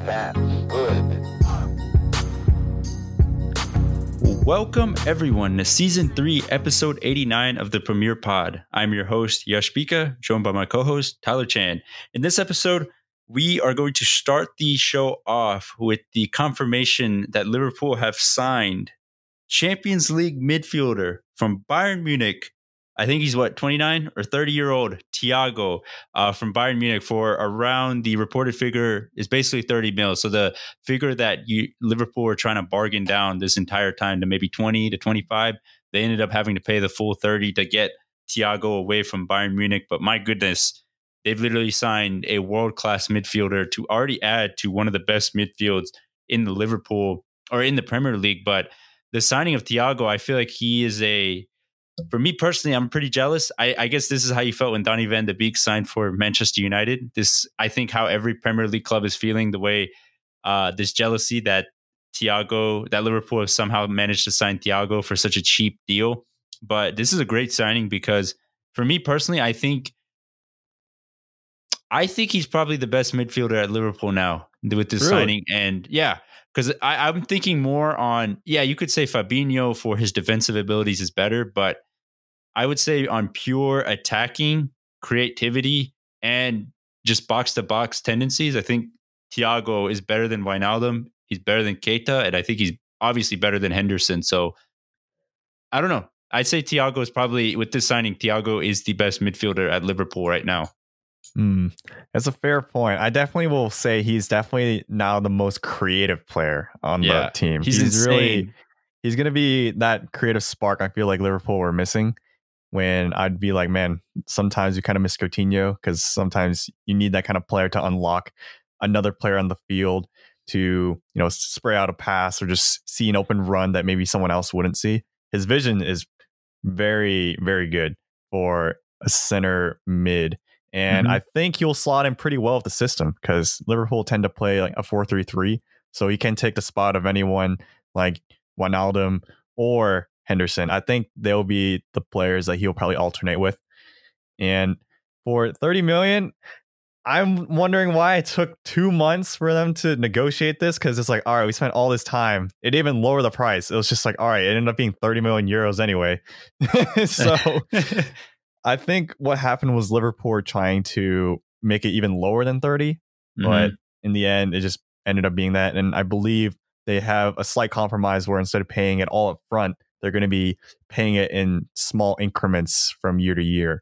That's good. Welcome, everyone, to Season 3, Episode 89 of the Premier Pod. I'm your host, Yash, joined by my co-host, Tyler Chan. In this episode, we are going to start the show off with the confirmation that Liverpool have signed Champions League midfielder from Bayern Munich. I think he's 29 or 30-year-old Thiago from Bayern Munich for around, the reported figure is basically 30 mil. So the figure that Liverpool were trying to bargain down this entire time to maybe 20 to 25, they ended up having to pay the full 30 to get Thiago away from Bayern Munich. But my goodness, they've literally signed a world-class midfielder to already add to one of the best midfields in the Liverpool or in the Premier League. But the signing of Thiago, I feel like he is for me personally, I'm pretty jealous. I guess this is how you felt when Donny van de Beek signed for Manchester United. I think how every Premier League club is feeling, the way this jealousy that Liverpool have somehow managed to sign Thiago for such a cheap deal. But this is a great signing because for me personally, I think he's probably the best midfielder at Liverpool now with this signing. And yeah, because I'm thinking more on, you could say Fabinho for his defensive abilities is better, but I would say on pure attacking creativity and just box-to-box tendencies, I think Thiago is better than Wijnaldum. He's better than Keita, and I think he's obviously better than Henderson. So I don't know. I'd say Thiago is probably, with this signing, Thiago is the best midfielder at Liverpool right now. That's a fair point. I definitely will say he's definitely now the most creative player on the team. He's insane. He's going to be that creative spark I feel like Liverpool were missing, when I'd be like, man, sometimes you kind of miss Coutinho, because sometimes you need that kind of player to unlock another player on the field to, spray out a pass or just see an open run that maybe someone else wouldn't see. His vision is very, very good for a center mid. And I think he'll slot in pretty well with the system, because Liverpool tend to play like a 4-3-3. So he can take the spot of anyone like Wijnaldum or Henderson. I think they'll be the players that he'll probably alternate with. And for 30 million, I'm wondering why it took 2 months for them to negotiate this, because it's like, all right, we spent all this time. It didn't even lower the price. It was just like, all right, it ended up being 30 million euros anyway. So I think what happened was Liverpool trying to make it even lower than 30, but in the end, it just ended up being that. And I believe they have a slight compromise where instead of paying it all up front, they're going to be paying it in small increments from year to year.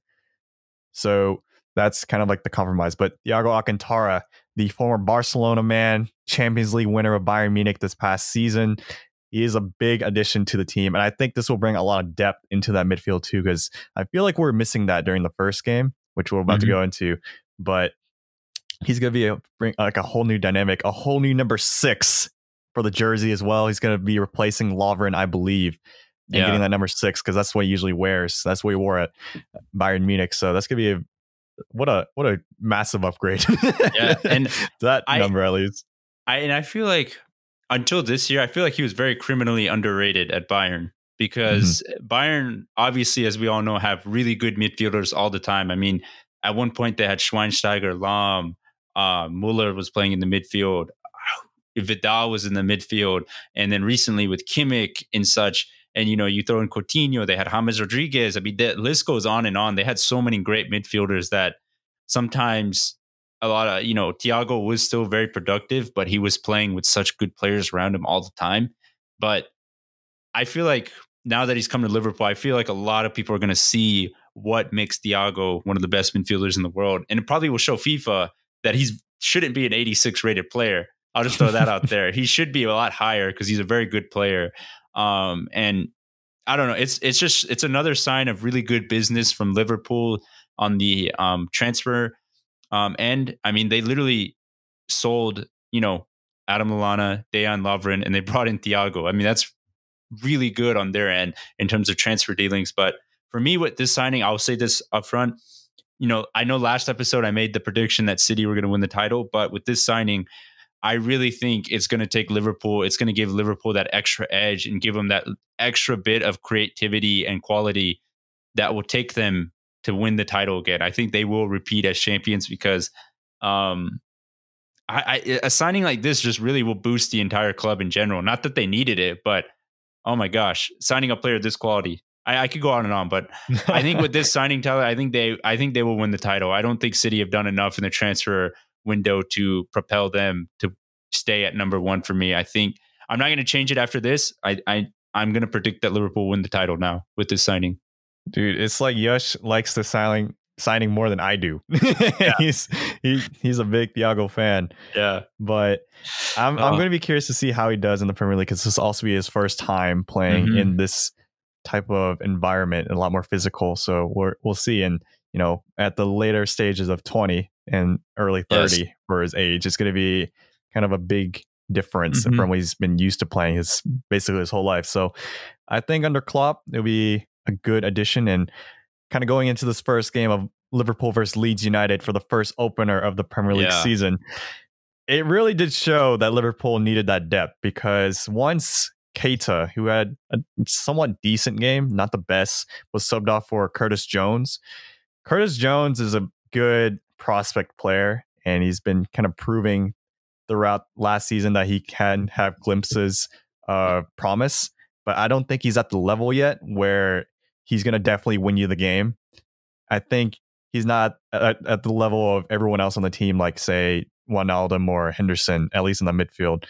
So that's kind of like the compromise. But Thiago Alcantara, the former Barcelona man, Champions League winner of Bayern Munich this past season, he is a big addition to the team. And I think this will bring a lot of depth into that midfield too, because I feel like we're missing that during the first game, which we're about to go into. But he's going to bring like a whole new dynamic, a whole new number 6 for the jersey as well. He's going to be replacing Lovren, I believe, and getting that number 6, because that's what he usually wears. That's what he wore at Bayern Munich. So that's going to be what a massive upgrade. And that number at least. I feel like until this year, I feel like he was very criminally underrated at Bayern, because Bayern, obviously, as we all know, have really good midfielders all the time. I mean, at one point they had Schweinsteiger, Lahm, Muller was playing in the midfield, Vidal was in the midfield, and then recently with Kimmich and such. And, you throw in Coutinho, they had James Rodriguez. I mean, the list goes on and on. They had so many great midfielders that sometimes a lot of, Thiago was still very productive, but he was playing with such good players around him all the time. But I feel like now that he's come to Liverpool, I feel like a lot of people are going to see what makes Thiago one of the best midfielders in the world. And it probably will show FIFA that he shouldn't be an 86 rated player. I'll just throw that out there. He should be a lot higher, because he's a very good player. And I don't know. It's another sign of really good business from Liverpool on the transfer end. I mean, they literally sold, Adam Lallana, Dejan Lovren, and they brought in Thiago. I mean, that's really good on their end in terms of transfer dealings. But for me, with this signing, I'll say this up front. I know last episode I made the prediction that City were going to win the title, but with this signing, I really think it's going to take Liverpool. It's going to give Liverpool that extra edge and give them that extra bit of creativity and quality that will take them to win the title again. I think they will repeat as champions, because I a signing like this just really will boost the entire club in general. Not that they needed it, but oh my gosh, signing a player of this quality. I could go on and on, but I think with this signing, Tyler, I think they will win the title. I don't think City have done enough in the transfer window to propel them to stay at number one for me. I think I'm not going to change it after this. I'm going to predict that Liverpool win the title now with this signing. Dude, it's like Yash likes the signing more than I do. Yeah. He's a big Thiago fan. Yeah, but I'm going to be curious to see how he does in the Premier League, because this will also be his first time playing in this type of environment, and a lot more physical. So we'll see. And at the later stages of 20 and early 30 for his age, it's going to be kind of a big difference from what he's been used to playing basically his whole life. So I think under Klopp, it'll be a good addition. And kind of going into this first game of Liverpool versus Leeds United for the first opener of the Premier League season, it really did show that Liverpool needed that depth, because once Keita, who had a somewhat decent game, not the best, was subbed off for Curtis Jones. Curtis Jones is a good prospect player, and he's been kind of proving throughout last season that he can have glimpses of promise, but I don't think he's at the level yet where he's going to definitely win you the game. I think he's not at the level of everyone else on the team, like, say, Wijnaldum or Henderson, at least in the midfield.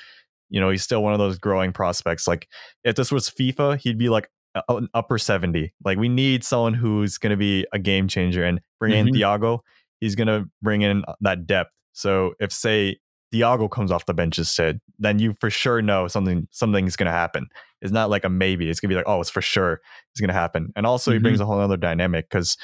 He's still one of those growing prospects. Like, if this was FIFA, he'd be like an upper 70. Like, we need someone who's going to be a game changer, and bring in Thiago. He's going to bring in that depth. So if, say, Thiago comes off the bench instead, then you for sure know something's going to happen. It's not like a maybe. It's going to be like, oh, it's for sure it's going to happen. And also he brings a whole other dynamic, because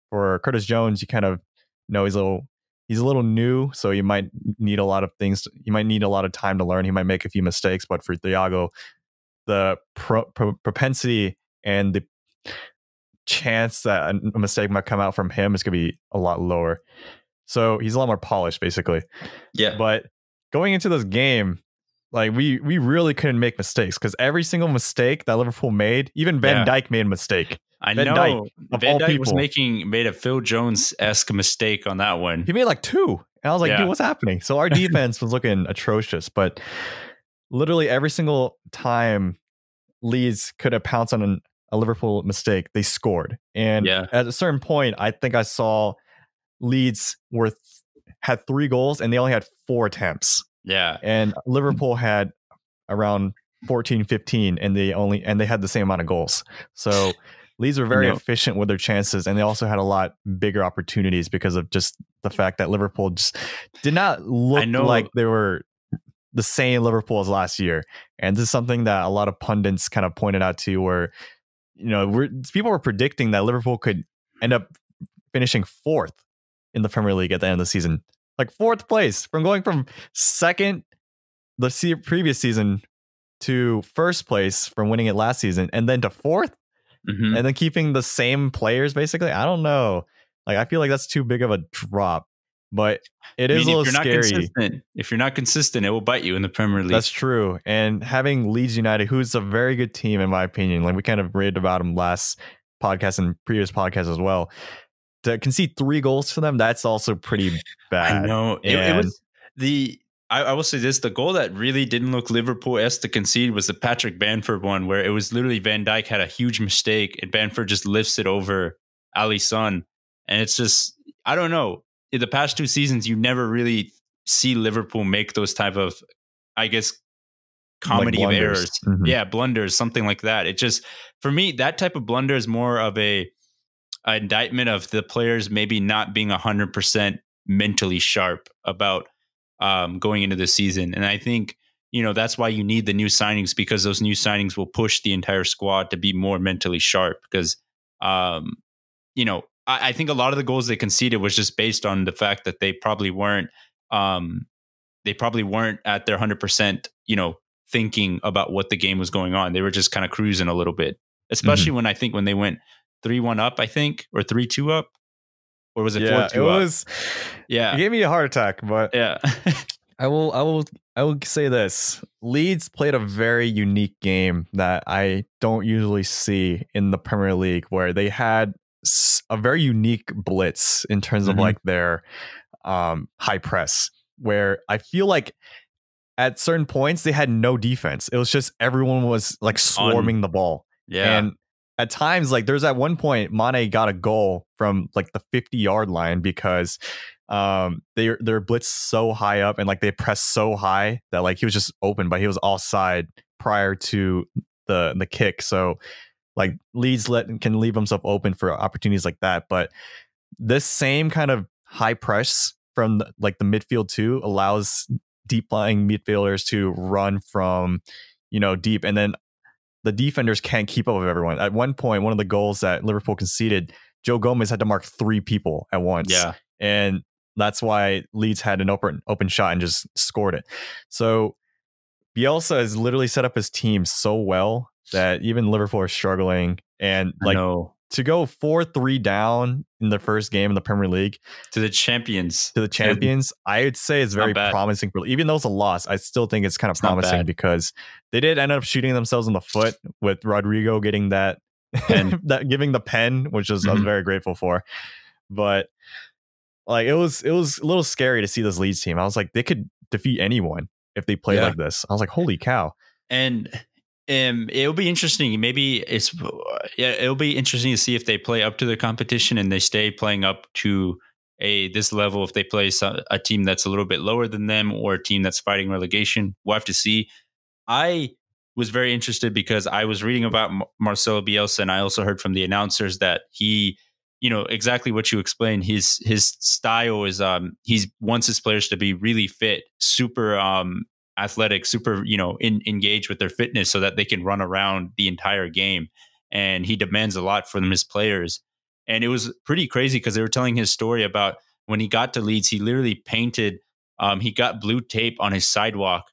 for Curtis Jones, you kind of know he's a little new, so you might need a lot of things. You might need a lot of time to learn. He might make a few mistakes, but for Thiago, the propensity and the chance that a mistake might come out from him is going to be a lot lower. So he's a lot more polished, basically. Yeah. But going into this game, like, we really couldn't make mistakes, because every single mistake that Liverpool made, even Van Dijk made a mistake. Van Dijk made a Phil Jones-esque mistake on that one. He made like 2. And I was like, dude, what's happening? So our defense was looking atrocious, but literally every single time Leeds could have pounced on a Liverpool mistake, they scored. And at a certain point, I think I saw Leeds had 3 goals and they only had 4 attempts. Yeah. And Liverpool had around 14, 15, and they had the same amount of goals. So Leeds were very efficient with their chances, and they also had a lot bigger opportunities because of just the fact that Liverpool just did not look like they were the same Liverpool as last year. And this is something that a lot of pundits kind of pointed out to, where people were predicting that Liverpool could end up finishing 4th in the Premier League at the end of the season. Like 4th place, from going from 2nd the previous season to 1st place from winning it last season, and then to 4th. And then keeping the same players, basically. I don't know. Like, I feel like that's too big of a drop, but it is a little scary. If you're not consistent, it will bite you in the Premier League. That's true. And having Leeds United, who's a very good team, in my opinion, like we kind of raved about them last podcast and previous podcasts as well, to concede 3 goals to them, that's also pretty bad. I know. It was I will say this, the goal that really didn't look Liverpool-esque to concede was the Patrick Bamford one, where it was literally Van Dijk had a huge mistake and Bamford just lifts it over Alisson. And it's just, I don't know. In the past 2 seasons, you never really see Liverpool make those type of, I guess, comedy of errors. Yeah, blunders, something like that. It just, for me, that type of blunder is more of an indictment of the players maybe not being 100% mentally sharp about going into the season. And I think, that's why you need the new signings, because those new signings will push the entire squad to be more mentally sharp. Because, I think a lot of the goals they conceded was just based on the fact that they probably weren't at their 100%, thinking about what the game was going on. They were just kind of cruising a little bit, especially when they went 3-1 up, I think, or 3-2 up. Or was it 4-2 up? It gave me a heart attack, but I will say this. Leeds played a very unique game that I don't usually see in the Premier League, where they had a very unique blitz in terms of like their high press. where I feel like at certain points they had no defense. It was just everyone was like swarming the ball. Yeah. And at times, like there's at one point Mane got a goal from like the 50-yard line because they're blitzed so high up and like they pressed so high that like he was just open, but he was offside prior to the kick. So like Leeds can leave himself open for opportunities like that. But this same kind of high press from the midfield too allows deep lying midfielders to run from deep, and then the defenders can't keep up with everyone. At one point, one of the goals that Liverpool conceded, Joe Gomez had to mark 3 people at once. Yeah. And that's why Leeds had an open shot and just scored it. So Bielsa has literally set up his team so well that even Liverpool are struggling. And like to go 4-3 down in the first game in the Premier League to the champions, I would say it's very promising. Even though it's a loss, I still think it's kind of promising because they did end up shooting themselves in the foot with Rodrigo getting that giving the pen, which I was very grateful for. But like it was a little scary to see this Leeds team. I was like, they could defeat anyone if they play like this. I was like, holy cow. And it'll be interesting. It'll be interesting to see if they play up to the competition and they stay playing up to this level. If they play a team that's a little bit lower than them or a team that's fighting relegation, we'll have to see. I was very interested because I was reading about Marcelo Bielsa, and I also heard from the announcers that he, exactly what you explained. His style is he wants his players to be really fit, super athletic, super, engaged with their fitness so that they can run around the entire game. And he demands a lot from his players. And it was pretty crazy because they were telling his story about when he got to Leeds, he literally painted, he got blue tape on his sidewalk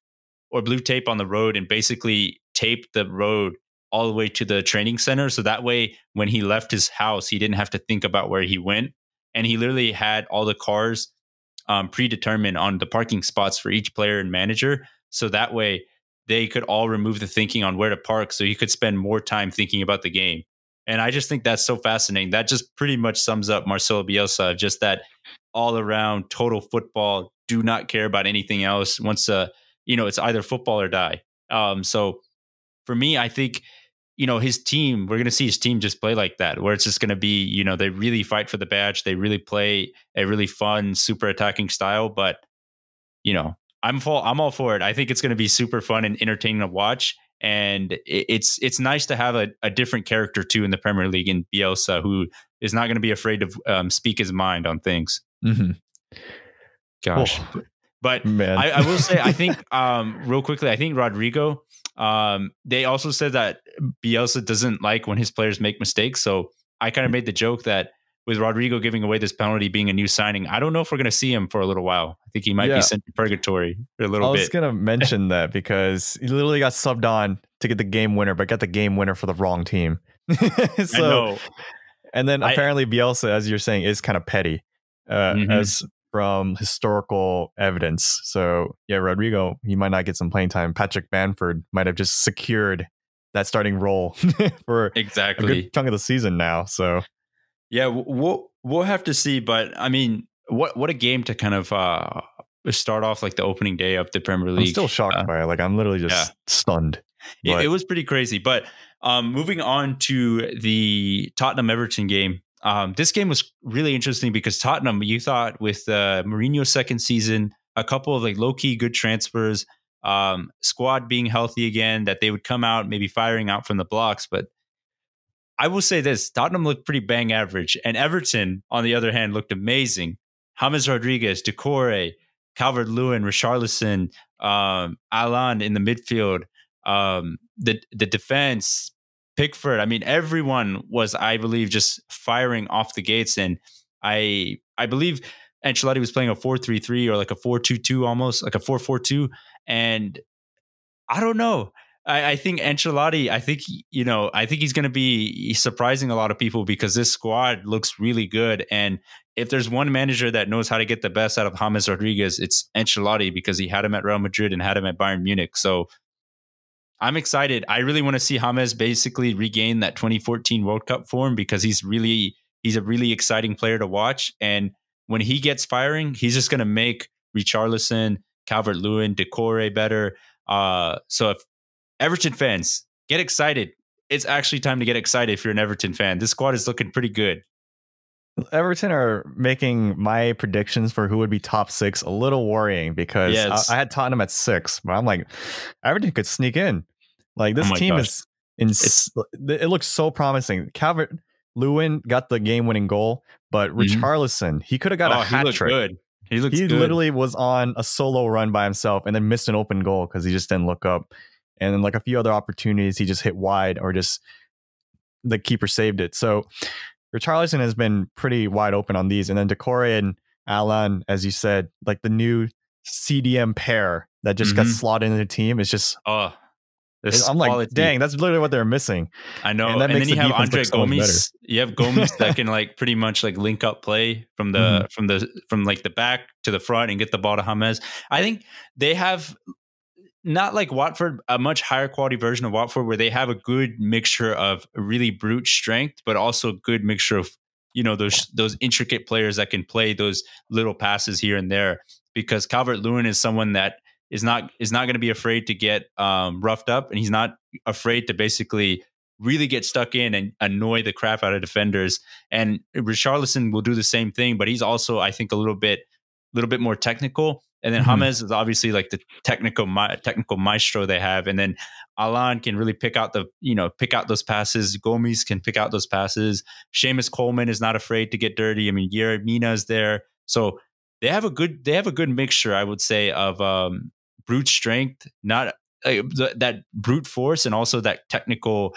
or blue tape on the road and basically taped the road all the way to the training center. So that way, when he left his house, he didn't have to think about where he went. And he literally had all the cars predetermined on the parking spots for each player and manager. So that way they could all remove the thinking on where to park. So he could spend more time thinking about the game. And I just think that's so fascinating. That just pretty much sums up Marcelo Bielsa, just that all around total football, do not care about anything else. Once, it's either football or die. So for me, I think, his team, we're going to see his team just play like that, where it's just going to be, they really fight for the badge. They really play a really fun, super attacking style. But, I'm all for it. I think it's going to be super fun and entertaining to watch. And it's nice to have a different character too in the Premier League in Bielsa, who is not going to be afraid to speak his mind on things. Mm-hmm. Gosh. Oh, but I will say, I think real quickly, I think Rodrigo, they also said that Bielsa doesn't like when his players make mistakes. So I kind of made the joke that with Rodrigo giving away this penalty being a new signing, I don't know if we're going to see him for a little while. I think he might be sent to purgatory for a little bit. I was going to mention that because he literally got subbed on to get the game winner, but got the game winner for the wrong team. I know. And then apparently Bielsa, as you're saying, is kind of petty as from historical evidence. So yeah, Rodrigo, he might not get some playing time. Patrick Bamford might have just secured that starting role for a good chunk of the season now. So yeah, we'll have to see. But I mean, what a game to kind of start off like the opening day of the Premier League. I'm still shocked by it. Like I'm literally just stunned. It was pretty crazy. But moving on to the Tottenham Everton game. This game was really interesting because Tottenham, you thought with Mourinho's second season, a couple of like low key good transfers, squad being healthy again, that they would come out maybe firing out from the blocks. But I will say this, Tottenham looked pretty bang average. And Everton, on the other hand, looked amazing. James Rodriguez, Decore, Calvert-Lewin, Richarlison, Alan in the midfield, the defense, Pickford. I mean, everyone was, I believe, just firing off the gates. And I believe Ancelotti was playing a 4-3-3 or like a 4-2-2 almost, like a 4-4-2. And I don't know. I think Ancelotti, I think he's going to be surprising a lot of people because this squad looks really good. And if there's one manager that knows how to get the best out of James Rodriguez, it's Ancelotti because he had him at Real Madrid and had him at Bayern Munich. So I'm excited. I really want to see James basically regain that 2014 World Cup form because he's a really exciting player to watch. And when he gets firing, he's just going to make Richarlison, Calvert-Lewin, Decore better. So if Everton fans, get excited. It's actually time to get excited if you're an Everton fan. This squad is looking pretty good. Everton are making my predictions for who would be top 6 a little worrying, because Yes. I had Tottenham at 6, but I'm like, Everton could sneak in. Like, this team gosh. it looks so promising. Calvert-Lewin got the game-winning goal, but Richarlison, he could have got a hat trick. Good. He good. Literally was on a solo run by himself and then missed an open goal because he just didn't look up. And then like a few other opportunities, he just hit wide, or just the keeper saved it. So Richarlison has been pretty wide open on these. And then Decore and Alan, as you said, like the new CDM pair that just got slotted into the team is just... I'm like, dang, that's literally what they're missing. I know. And then you have Andre Gomes. You have Gomes that can like pretty much like link up play from from like the back to the front and get the ball to James. I think they have, not like Watford, a much higher quality version of Watford, where they have a good mixture of really brute strength, but also a good mixture of, you know, those intricate players that can play those little passes here and there. Because Calvert-Lewin is someone that is not going to be afraid to get roughed up, and he's not afraid to basically really get stuck in and annoy the crap out of defenders. And Richarlison will do the same thing, but he's also, I think, a little bit more technical. And then James is obviously like the technical maestro they have. And then Alan can really pick out those passes. Gomes can pick out those passes. Seamus Coleman is not afraid to get dirty. I mean, Yerry Mina is there. So they have a good mixture, I would say, of brute strength, not that brute force, and also that technical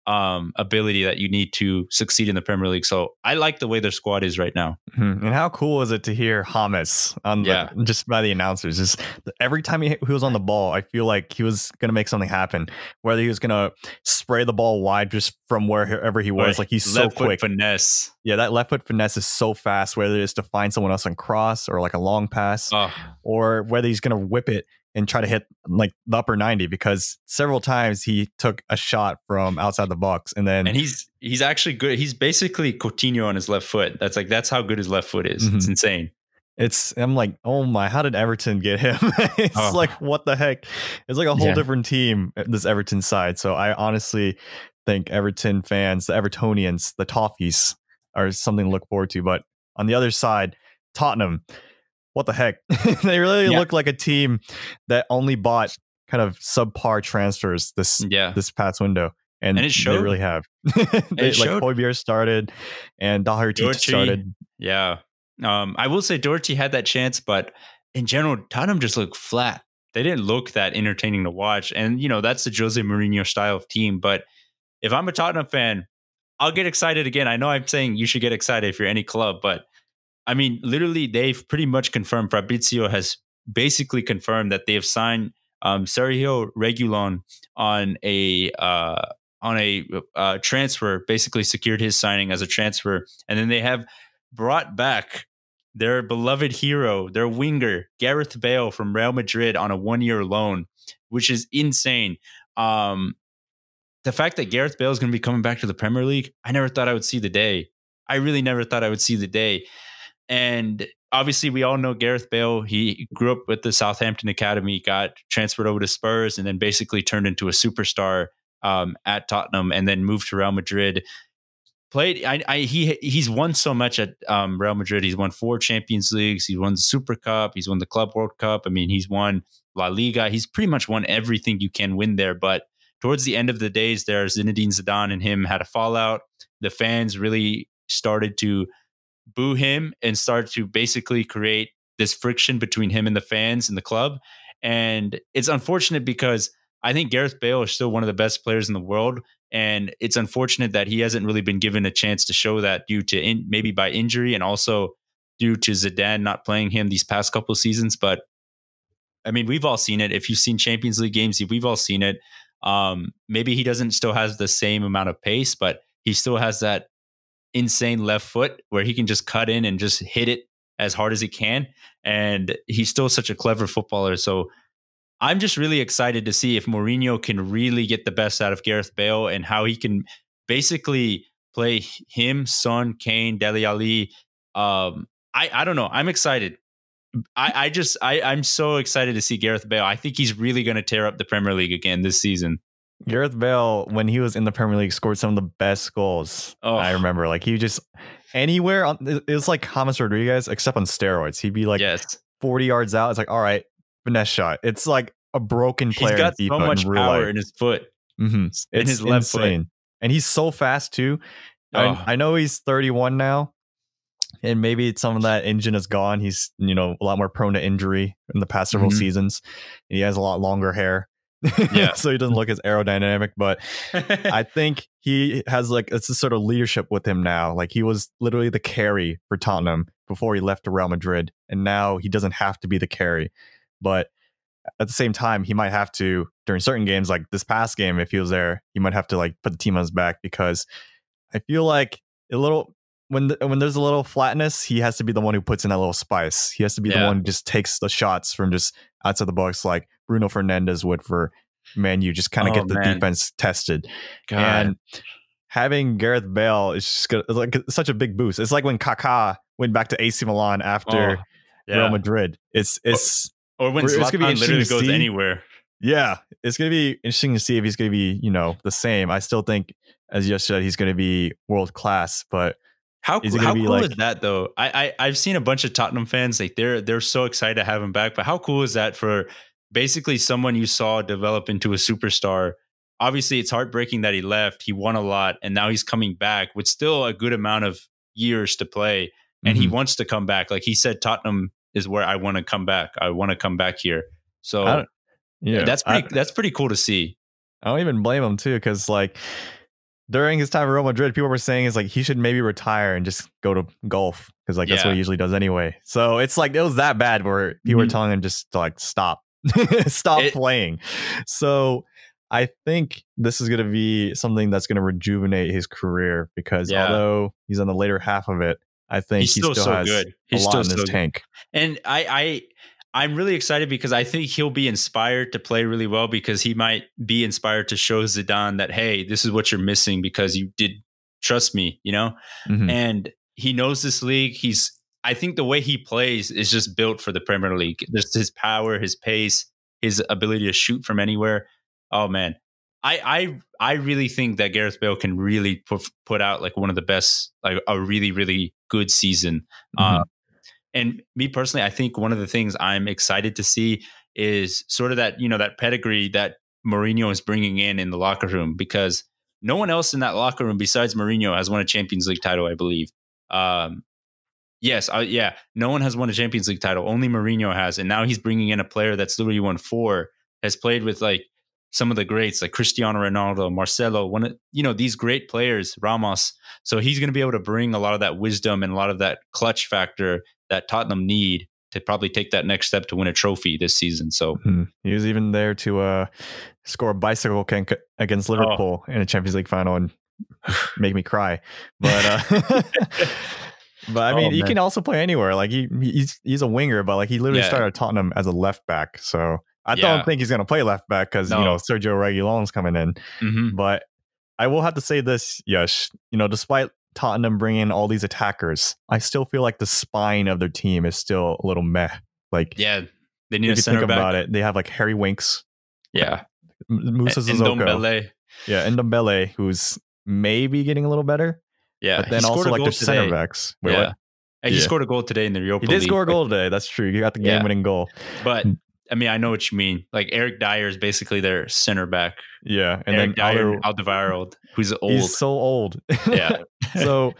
ability that you need to succeed in the Premier League. So I like the way their squad is right now. And how cool is it to hear James on just by the announcers? Just every time he was on the ball, I feel like he was going to make something happen. Whether he was going to spray the ball wide just from wherever he was, like he's so quick. Finesse. Yeah, that left foot finesse is so fast. Whether it's to find someone else on cross or like a long pass, or whether he's going to whip it and try to hit like the upper 90, because several times he took a shot from outside the box, and he's actually good. He's basically Coutinho on his left foot. That's how good his left foot is. It's insane. I'm like, oh my, how did Everton get him? It's like, what the heck? It's like a whole different team, this Everton side. So I honestly think Everton fans, the Evertonians, the Toffees, are something to look forward to. But on the other side, Tottenham, what the heck? They really look like a team that only bought kind of subpar transfers this past window. And it showed. They really have. Højbjerg started and Doherty started. Yeah. I will say Doherty had that chance, but in general, Tottenham just looked flat. They didn't look that entertaining to watch. And, you know, that's the Jose Mourinho style of team. But if I'm a Tottenham fan, I'll get excited again. I know I'm saying you should get excited if you're any club, but I mean, literally, they've pretty much confirmed. Fabrizio has basically confirmed that they have signed Sergio Reguilon on a transfer. Basically, secured his signing as a transfer, and then they have brought back their beloved hero, their winger Gareth Bale from Real Madrid on a 1-year loan, which is insane. The fact that Gareth Bale is going to be coming back to the Premier League, I never thought I would see the day. I really never thought I would see the day. And obviously, we all know Gareth Bale. He grew up with the Southampton Academy, got transferred over to Spurs, and then basically turned into a superstar at Tottenham, and then moved to Real Madrid. He's won so much at Real Madrid. He's won 4 Champions Leagues. He's won the Super Cup. He's won the Club World Cup. I mean, he's won La Liga. He's pretty much won everything you can win there. But towards the end of the days there, Zinedine Zidane and him had a fallout. The fans really started to boo him and start to basically create this friction between him and the fans and the club. And it's unfortunate because I think Gareth Bale is still one of the best players in the world. And it's unfortunate that he hasn't really been given a chance to show that due to maybe by injury and also due to Zidane not playing him these past couple of seasons. But I mean, we've all seen it. If you've seen Champions League games, we've all seen it. Maybe he doesn't still has the same amount of pace, but he still has that insane left foot where he can just cut in and just hit it as hard as he can. And he's still such a clever footballer. So I'm just really excited to see if Mourinho can really get the best out of Gareth Bale and how he can basically play him, Son, Kane, Dele Alli. I don't know. I'm excited. I'm so excited to see Gareth Bale. I think he's really going to tear up the Premier League again this season. Gareth Bale, when he was in the Premier League, scored some of the best goals. Oh. I remember, like he just anywhere on. It was like James Rodriguez, except on steroids. He'd be like 40 yards out. It's like, all right, finesse shot. It's like a broken player. He's got in so FIFA much in real power life. in his foot. Mm-hmm. In his left foot. And he's so fast too. I know he's 31 now, and maybe some of that engine is gone. He's a lot more prone to injury in the past several seasons. And he has a lot longer hair. Yeah. So he doesn't look as aerodynamic, but I think he has like it's a sort of leadership with him now. Like he was literally the carry for Tottenham before he left to Real Madrid, and now he doesn't have to be the carry. But at the same time, he might have to during certain games, like this past game, if he was there, he might have to like put the team on his back, because I feel like a little when there's a little flatness, he has to be the one who puts in that little spice. He has to be the one who just takes the shots from just outside the box, like Bruno Fernandes would for Man U, just kind of get the defense tested. God. And having Gareth Bale is just like such a big boost. It's like when Kaká went back to AC Milan after Real Madrid. It's or when Zlatan literally goes anywhere. Yeah, it's going to be interesting to see if he's going to be, the same. I still think, as Yash said, he's going to be world class, but how cool is that though? I've seen a bunch of Tottenham fans, like they're so excited to have him back, but how cool is that for basically someone you saw develop into a superstar? Obviously, it's heartbreaking that he left. He won a lot, and now he's coming back with still a good amount of years to play, and he wants to come back. Like he said, Tottenham is where I want to come back. I want to come back here. So that's pretty cool to see. I don't even blame him too, because like during his time at Real Madrid, people were saying is like he should maybe retire and just go to golf, because like that's what he usually does anyway. So it's like it was that bad where people were telling him just to like stop playing. So I think this is going to be something that's going to rejuvenate his career, because although he's on the later half of it, I think he still has good. He's a lot in his tank. And I'm really excited because I think he'll be inspired to play really well, because he might be inspired to show Zidane that, hey, this is what you're missing because you did trust me, and he knows this league. I think the way he plays is just built for the Premier League. There's his power, his pace, his ability to shoot from anywhere. Oh man. I really think that Gareth Bale can really put out like one of the best, like a really, really good season. And me personally, I think one of the things I'm excited to see is sort of that, that pedigree that Mourinho is bringing in the locker room, because no one else in that locker room besides Mourinho has won a Champions League title, I believe. No one has won a Champions League title. Only Mourinho has. And now he's bringing in a player that's literally won 4, has played with like some of the greats like Cristiano Ronaldo, Marcelo, these great players, Ramos. So he's going to be able to bring a lot of that wisdom and a lot of that clutch factor that Tottenham need to probably take that next step to win a trophy this season. So he was even there to score a bicycle kick against Liverpool in a Champions League final and make me cry. But but I mean, he can also play anywhere. Like he's a winger, but like he literally started at Tottenham as a left back. So I don't think he's going to play left back because Sergio Reguilón's coming in. But I will have to say this, Yash. Despite Tottenham bringing in all these attackers, I still feel like the spine of their team is still a little meh. Like they need a center back. About it, they have like Harry Winks, Musa Ndombele. Ndombele, who's maybe getting a little better. But then also like their center backs. Wait, what? He scored a goal today in the Europa League. He did score a goal today. That's true. He got the game-winning goal. But I mean, I know what you mean. Like Eric Dyer is basically their center back. Yeah, and Eric Dyer, Alderweireld, who's old. He's so old. Yeah. So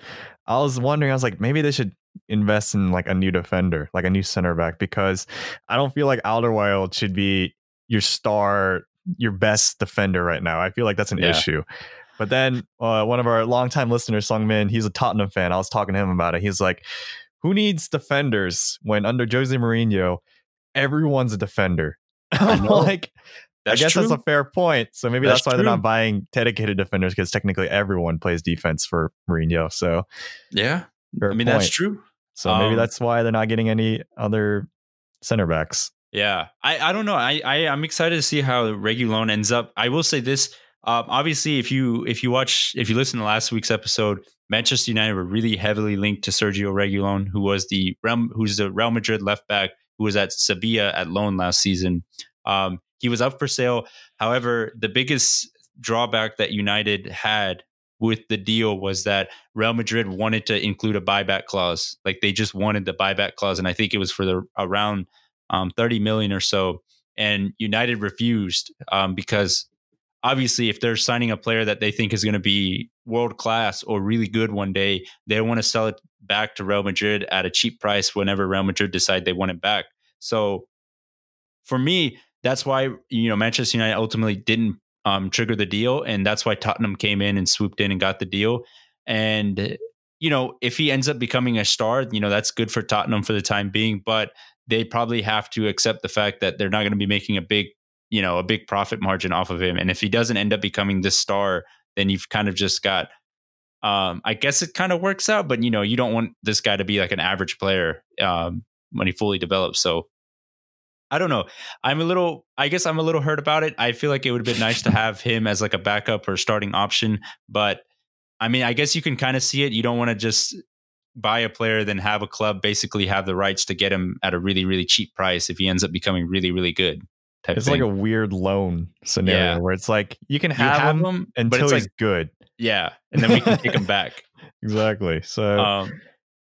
I was wondering. I was like, maybe they should invest in like a new defender, like a new center back, because I don't feel like Alderweireld should be your star, your best defender right now. I feel like that's an issue. But then one of our longtime listeners, Sung Min, he's a Tottenham fan. I was talking to him about it. He's like, who needs defenders when under Jose Mourinho, everyone's a defender? I'm like, I guess that's a fair point. So maybe that's why they're not buying dedicated defenders, because technically everyone plays defense for Mourinho. So that's true. So maybe that's why they're not getting any other center backs. Yeah, I don't know. I'm excited to see how Reguilón ends up. I will say this. Obviously, if you listen to last week's episode, Manchester United were really heavily linked to Sergio Reguilón, who's the Real Madrid left back. who was at Sevilla at loan last season. He was up for sale. However, the biggest drawback that United had with the deal was that Real Madrid wanted to include a buyback clause. Like they just wanted the buyback clause, and I think it was for around 30 million or so. And United refused because obviously, if they're signing a player that they think is going to be world class or really good one day, they want to sell it back to Real Madrid at a cheap price whenever Real Madrid decide they want it back. So for me, that's why Manchester United ultimately didn't trigger the deal, and that's why Tottenham came in and swooped in and got the deal. And if he ends up becoming a star, that's good for Tottenham for the time being, but they probably have to accept the fact that they're not going to be making a big profit margin off of him. And if he doesn't end up becoming this star, then you've kind of just got, I guess it kind of works out, but you don't want this guy to be like an average player when he fully develops. So I don't know. I guess I'm a little hurt about it. I feel like it would have been nice to have him as like a backup or starting option, but I mean, I guess you can kind of see it. You don't want to just buy a player, then have a club basically have the rights to get him at a really, really cheap price if he ends up becoming really, really good. It's like a weird loan scenario where it's like you can have him until he's good. Yeah. And then we can take him back. Exactly. So I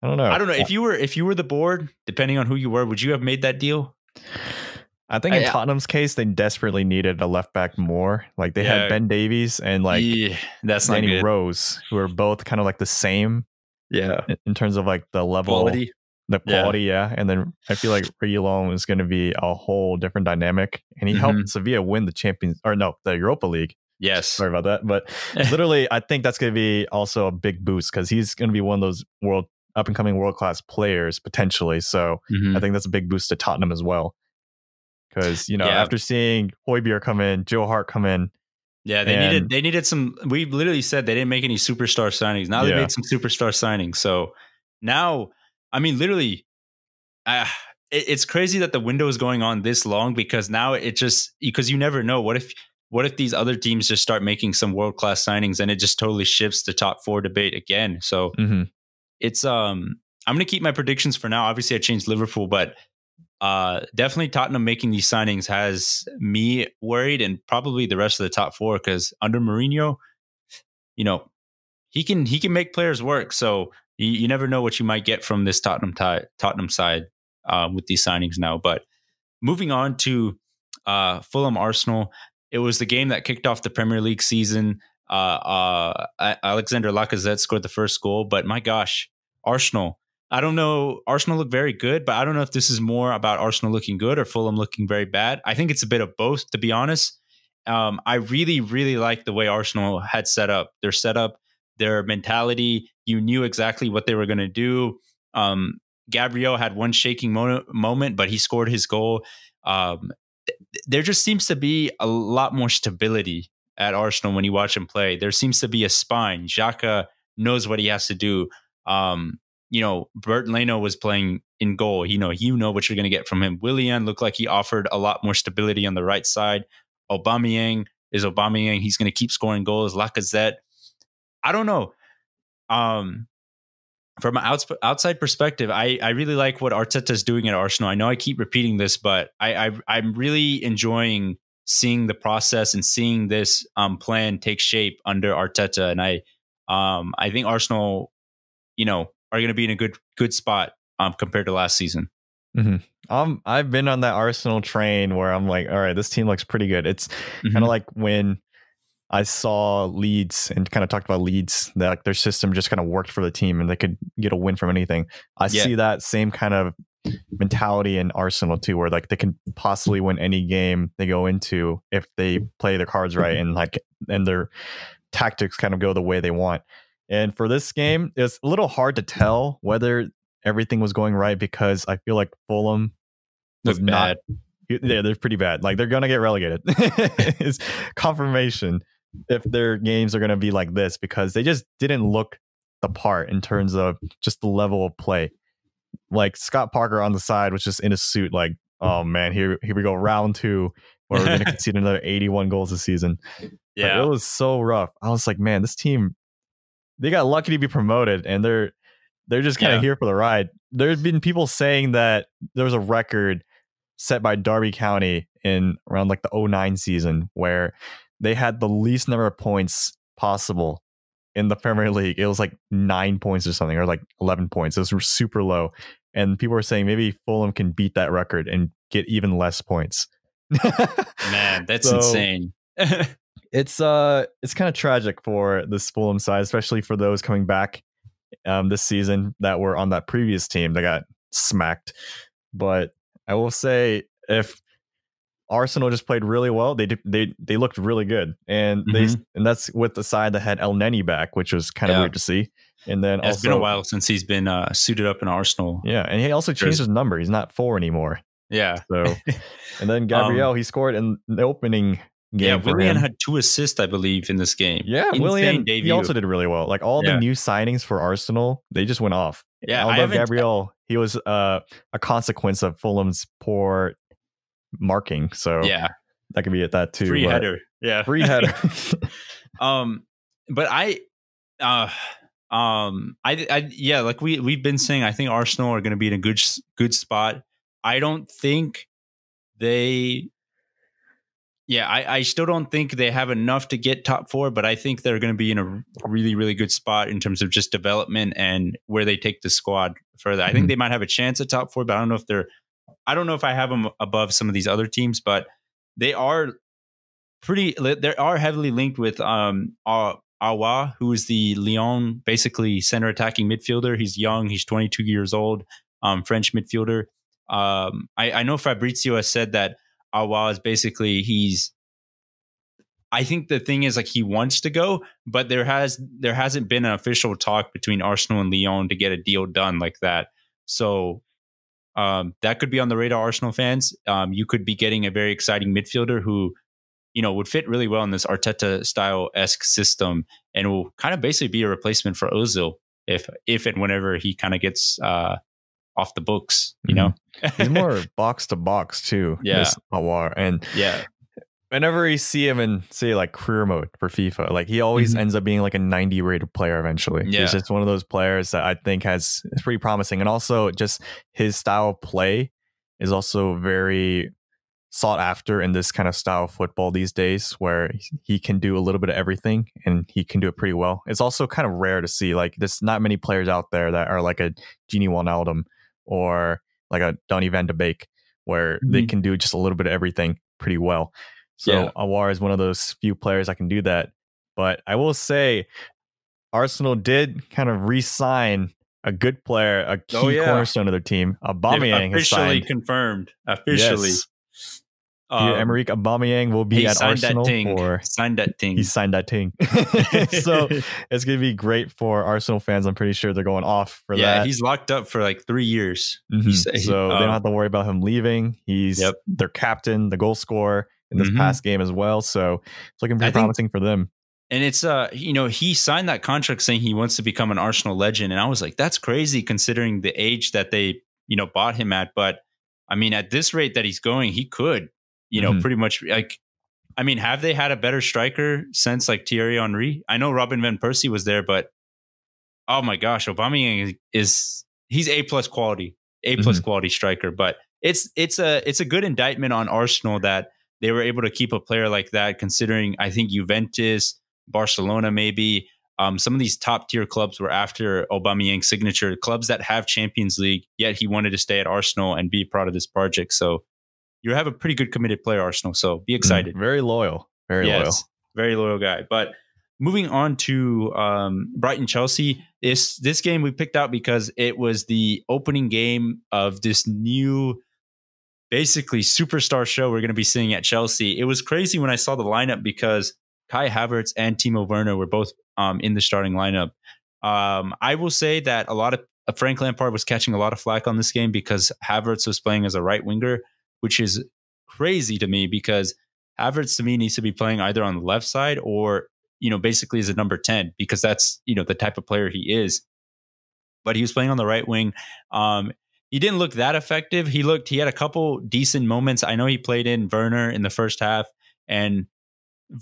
don't know. I don't know. If you were the board, depending on who you were, would you have made that deal? I think in Tottenham's case, they desperately needed a left back more. Like they had Ben Davies and that's Danny Rose, who are both kind of like the same. Yeah. In terms of like the level. Quality. The quality, yeah. And then I feel like Reguilon is going to be a whole different dynamic. And he helped Sevilla win the Europa League. Yes. Sorry about that. But literally, I think that's going to be also a big boost because he's going to be one of those up and coming world class players potentially. So I think that's a big boost to Tottenham as well. Because, after seeing Højbjerg come in, Joe Hart come in. Yeah, they needed some. We literally said they didn't make any superstar signings. Now they made some superstar signings. So now, I mean, literally, it's crazy that the window is going on this long because now because you never know. What if these other teams just start making some world class signings and it just totally shifts the top four debate again? So it's I'm going to keep my predictions for now. Obviously, I changed Liverpool, but definitely Tottenham making these signings has me worried, and probably the rest of the top four because under Mourinho, he can make players work. So you never know what you might get from this Tottenham side with these signings now. But moving on to Fulham Arsenal, it was the game that kicked off the Premier League season. Alexander Lacazette scored the first goal, but my gosh, Arsenal. I don't know. Arsenal look very good, but I don't know if this is more about Arsenal looking good or Fulham looking very bad. I think it's a bit of both, to be honest. I really, really like the way Arsenal had set up. Their setup, their mentality. You knew exactly what they were going to do. Gabriel had one shaking moment, but he scored his goal. There just seems to be a lot more stability at Arsenal when you watch him play. There seems to be a spine. Xhaka knows what he has to do. Bert Leno was playing in goal. You know what you're going to get from him. Willian looked like he offered a lot more stability on the right side. Aubameyang. He's going to keep scoring goals. Lacazette. I don't know. From an outside perspective, I really like what Arteta's doing at Arsenal. I know I keep repeating this, but I'm really enjoying seeing the process and seeing this plan take shape under Arteta. And I think Arsenal, are going to be in a good spot compared to last season. I've been on that Arsenal train where I'm like, all right, this team looks pretty good. It's kind of like when I saw Leeds and kind of talked about Leeds, that like their system just kind of worked for the team and they could get a win from anything. I see that same kind of mentality in Arsenal too, where like they can possibly win any game they go into if they play their cards right and their tactics kind of go the way they want. And for this game, it's a little hard to tell whether everything was going right because I feel like Fulham was bad. Yeah, they're pretty bad. Like they're gonna get relegated. It's confirmation if their games are gonna be like this because they just didn't look the part in terms of just the level of play. Like Scott Parker on the side was just in a suit. Like, oh man, here we go, round 2, where we're gonna concede another 81 goals this season. Yeah, it was so rough. I was like, man, this team. They got lucky to be promoted, and they're just kind of here for the ride. there's been people saying that there was a record set by Derby County in around like the '09 season where they had the least number of points possible in the Premier League. It was like 9 points or something, or like 11 points. It was super low. And people were saying maybe Fulham can beat that record and get even less points. Man, that's insane. It's kind of tragic for this Fulham side, especially for those coming back this season that were on that previous team that got smacked. But I will say, if Arsenal just played really well, they looked really good, and and that's with the side that had El Neni back, which was kind of weird to see. And then it's been a while since he's been suited up in Arsenal. Yeah, and he also changed his number. He's not 4 anymore. Yeah. So, and then Gabriel, he scored in the opening game. Yeah, Willian had 2 assists, I believe, in this game. Yeah, Willian, he also did really well. Like all the new signings for Arsenal, they just went off. Yeah, although Gabriel, he was a consequence of Fulham's poor marking. So yeah, that could be at that too. Free header. Yeah. Free header. But yeah, like we've been saying, I think Arsenal are going to be in a good spot. I don't think I still don't think they have enough to get top 4, but I think they're going to be in a really, really good spot in terms of just development and where they take the squad further. I think they might have a chance at top 4, but I don't know if I have them above some of these other teams, but they are heavily linked with Awa, who is the Lyon, basically center attacking midfielder. He's young. He's 22 years old. French midfielder. I know Fabrizio has said that Awa is basically I think the thing is, like, he wants to go, but there hasn't been an official talk between Arsenal and Lyon to get a deal done like that. So that could be on the radar, Arsenal fans. You could be getting a very exciting midfielder who, would fit really well in this Arteta style-esque system, and will kind of basically be a replacement for Ozil if and whenever he kind of gets off the books, He's more box to box too. Yeah. Awar. And whenever you see him in, say, like career mode for FIFA, like he always ends up being like a 90 rated player eventually. Yeah. He's just one of those players that I think is pretty promising. And also just his style of play is also very sought after in this kind of style of football these days, where he can do a little bit of everything and he can do it pretty well. It's also kind of rare to see, like, there's not many players out there that are like a Gini Wijnaldum or like a Donny van de Beek, where they can do just a little bit of everything pretty well. So Awar is one of those few players that can do that. But I will say, Arsenal did kind of re-sign a good player, a key cornerstone of their team. Aubameyang officially confirmed. Officially. Yes. Emerick Aubameyang will be at Arsenal. Signed that ting. He signed that ting. So it's going to be great for Arsenal fans. I'm pretty sure they're going off for that. Yeah, he's locked up for like 3 years. So they don't have to worry about him leaving. He's their captain, the goal scorer in this past game as well. So it's looking pretty promising for them. And it's, he signed that contract saying he wants to become an Arsenal legend. And I was like, that's crazy considering the age that they, bought him at. But I mean, at this rate that he's going, he could, pretty much, like, I mean, have they had a better striker since like Thierry Henry? I know Robin van Persie was there, but oh my gosh, Aubameyang he's A+ quality striker. But it's a good indictment on Arsenal that they were able to keep a player like that, considering I think Juventus, Barcelona, maybe some of these top tier clubs were after Aubameyang's signature, clubs that have Champions League, yet he wanted to stay at Arsenal and be part of this project. So you have a pretty good committed player, Arsenal. So be excited. Very loyal. Very loyal guy. But moving on to Brighton Chelsea, this game we picked out because it was the opening game of this new, basically superstar show we're going to be seeing at Chelsea. It was crazy when I saw the lineup because Kai Havertz and Timo Werner were both in the starting lineup. I will say that a lot of Frank Lampard was catching a lot of flack on this game because Havertz was playing as a right winger, which is crazy to me because Havertz to me needs to be playing either on the left side or, basically as a number 10, because that's, the type of player he is. But he was playing on the right wing. He didn't look that effective. He had a couple decent moments. I know he played in Werner in the first half, and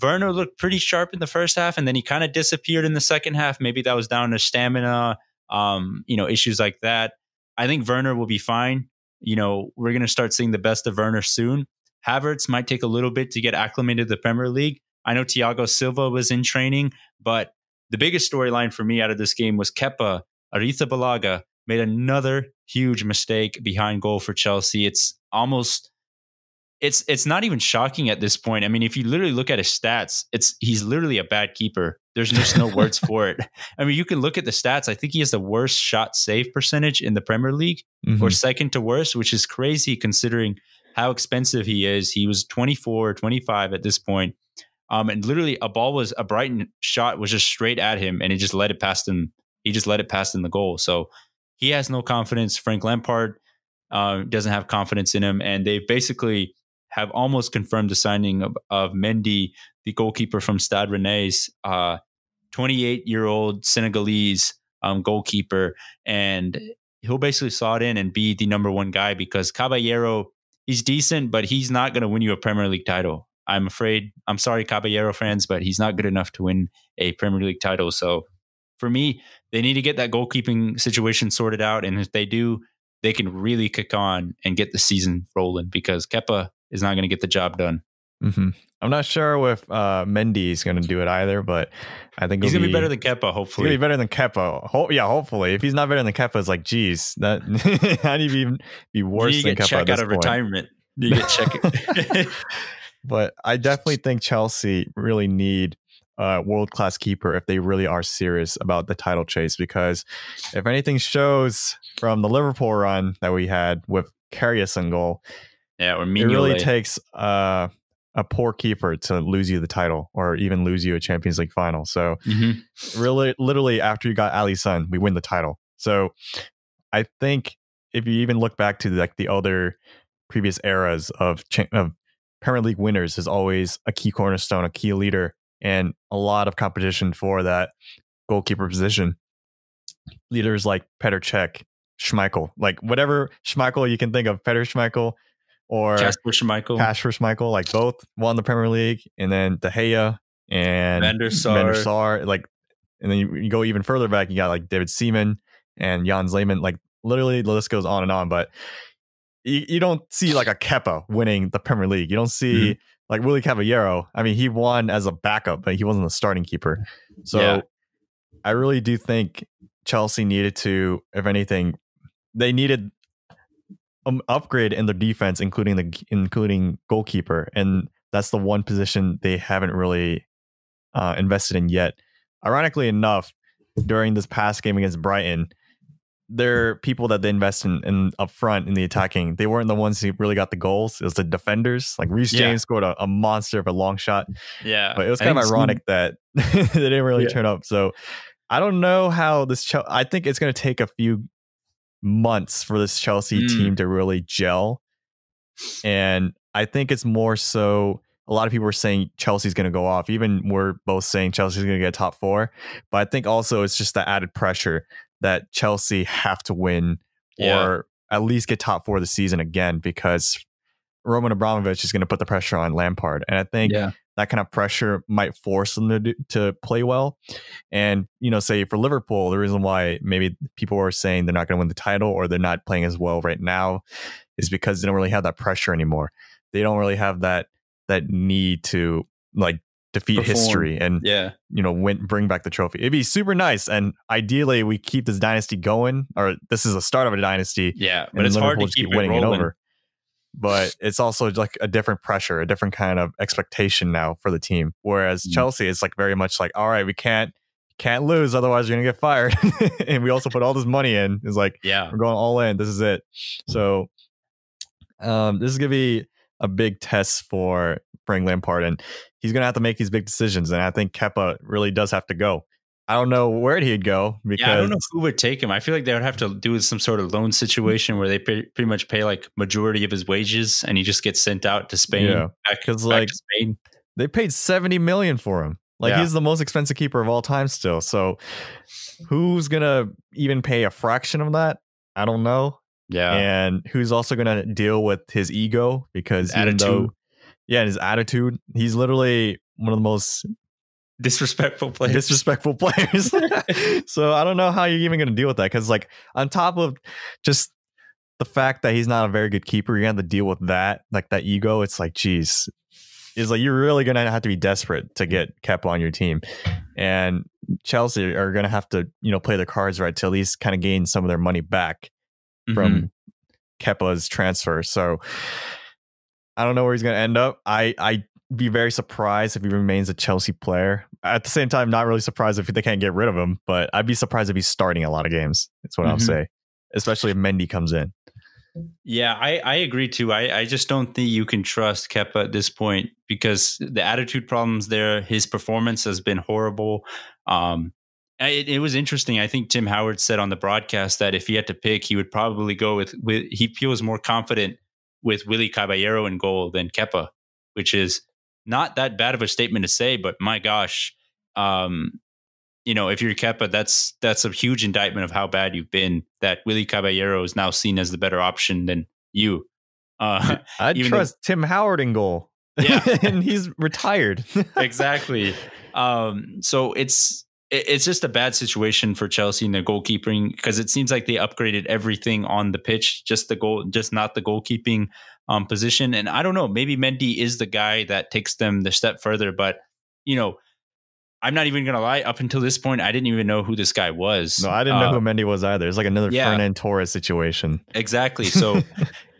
Werner looked pretty sharp in the first half, and then he kind of disappeared in the second half. Maybe that was down to stamina, issues like that. I think Werner will be fine. We're going to start seeing the best of Werner soon. Havertz might take a little bit to get acclimated to the Premier League. I know Thiago Silva was in training, but the biggest storyline for me out of this game was Kepa Arrizabalaga made another huge mistake behind goal for Chelsea. It's not even shocking at this point. I mean, if you literally look at his stats, he's literally a bad keeper. There's just no words for it. I mean, you can look at the stats. I think he has the worst shot save percentage in the Premier League, or second to worst, which is crazy considering how expensive he is. He was 24, 25 at this point. And literally a Brighton shot was just straight at him and he just let it past him. He just let it past in the goal. So he has no confidence. Frank Lampard doesn't have confidence in him. And they basically have almost confirmed the signing of Mendy, the goalkeeper from Stade Rennais, 28-year-old Senegalese goalkeeper. And he'll basically slot in and be the number one guy because Caballero, he's decent, but he's not going to win you a Premier League title. I'm sorry, Caballero fans, but he's not good enough to win a Premier League title. So for me, they need to get that goalkeeping situation sorted out. And if they do, they can really kick on and get the season rolling because Kepa is not going to get the job done. I'm not sure if Mendy is going to do it either, but I think he's going to be better than Kepa, hopefully. He's going to be better than Kepa. Hopefully. If he's not better than Kepa, it's like, geez, that how do you be worse than Kepa check out of retirement. You get check. But I definitely think Chelsea really need a world-class keeper if they really are serious about the title chase. Because if anything shows from the Liverpool run that we had with Karius in goal, or it really takes a poor keeper to lose you the title or even lose you a Champions League final. So really, literally after you got Alisson, we win the title. So I think if you even look back to like the other previous eras of Premier League winners, is always a key cornerstone, a key leader, and a lot of competition for that goalkeeper position. Leaders like Petr Cech, Schmeichel, like whatever Schmeichel you can think of, Petr Schmeichel or Kasper Schmeichel, like both won the Premier League, and then De Gea and Van der Sar, like, and then you go even further back, you got like David Seaman and Jan Zlayman, like literally the list goes on and on, but you don't see like a Kepa winning the Premier League. You don't see like Willy Caballero. I mean, he won as a backup, but he wasn't the starting keeper. So I really do think Chelsea needed to, if anything, they needed an upgrade in their defense, including goalkeeper. And that's the one position they haven't really invested in yet. Ironically enough, during this past game against Brighton, they're people that they invest in up front in the attacking. They weren't the ones who really got the goals. It was the defenders. Like Reece James scored a monster of a long shot. Yeah. But it was kind of ironic that they didn't really turn up. So I don't know how this I think it's going to take a few months for this Chelsea team to really gel. And I think it's more so a lot of people are saying Chelsea's going to go off. Even we're both saying Chelsea's going to get top four. But I think also it's just the added pressure that Chelsea have to win or at least get top four of the season again, because Roman Abramovich is going to put the pressure on Lampard. And I think that kind of pressure might force them to play well. And, say for Liverpool, the reason why maybe people are saying they're not going to win the title or they're not playing as well right now is because they don't really have that pressure anymore. They don't really have that need to like defeat history and bring back the trophy. It'd be super nice, and ideally we keep this dynasty going, or this is the start of a dynasty. But it's hard to keep winning it over. But it's also like a different pressure, a different kind of expectation now for the team. Whereas Chelsea, it's like very much like, all right, we can't lose, otherwise you're gonna get fired. And we also put all this money in. It's like, we're going all in. This is it. So this is gonna be a big test for Frank Lampard, and he's going to have to make these big decisions. And I think Kepa really does have to go. I don't know where he'd go because I don't know who would take him. I feel like they would have to do some sort of loan situation where they pretty much pay like majority of his wages and he just gets sent out to Spain. Yeah, because like Spain. They paid $70 million for him. Like he's the most expensive keeper of all time still. So who's going to even pay a fraction of that? I don't know. Yeah. And who's also going to deal with his ego, because his attitude, he's literally one of the most Disrespectful players. Disrespectful players. So I don't know how you're even going to deal with that, because like on top of just the fact that he's not a very good keeper, you have to deal with that, like that ego. It's like, geez, it's like you're really going to have to be desperate to get Kepa on your team, and Chelsea are going to have to, you know, play their cards right to at least kind of gain some of their money back from Kepa's transfer. So I don't know where he's going to end up. I'd be very surprised if he remains a Chelsea player. At the same time, not really surprised if they can't get rid of him, but I'd be surprised if he's starting a lot of games. That's what I'll say, especially if Mendy comes in. Yeah, I agree too. I just don't think you can trust Kepa at this point because the attitude problems there, his performance has been horrible. It was interesting. I think Tim Howard said on the broadcast that if he had to pick, he would probably go with he feels more confident with Willy Caballero in goal than Kepa, which is not that bad of a statement to say, but my gosh, you know, if you're Kepa, that's a huge indictment of how bad you've been. That Willy Caballero is now seen as the better option than you. I'd trust Tim Howard in goal. Yeah, and he's retired. Exactly. So it's just a bad situation for Chelsea in their goalkeeping because it seems like they upgraded everything on the pitch, just not the goalkeeping position. And I don't know, maybe Mendy is the guy that takes them the step further. But you know, I'm not even gonna lie. Up until this point, I didn't even know who this guy was. No, I didn't know who Mendy was either. It's like another Fernan Torres situation. Exactly. So,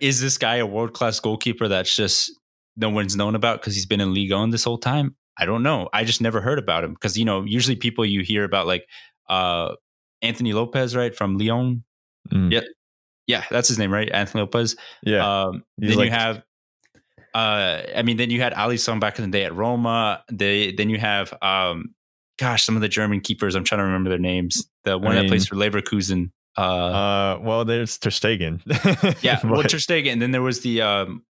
is this guy a world class goalkeeper that's just no one's known about because he's been in Ligue 1 this whole time? I don't know. I just never heard about him because, you know, usually people you hear about like Anthony Lopez, right, from Lyon. Yeah, that's his name, right? Anthony Lopez. Yeah. Then you have. Then you had Alisson back in the day at Roma. Then you have, some of the German keepers. I'm trying to remember their names. The one that plays for Leverkusen. Well, there's Ter Stegen. Yeah, Ter Stegen. And then there was the,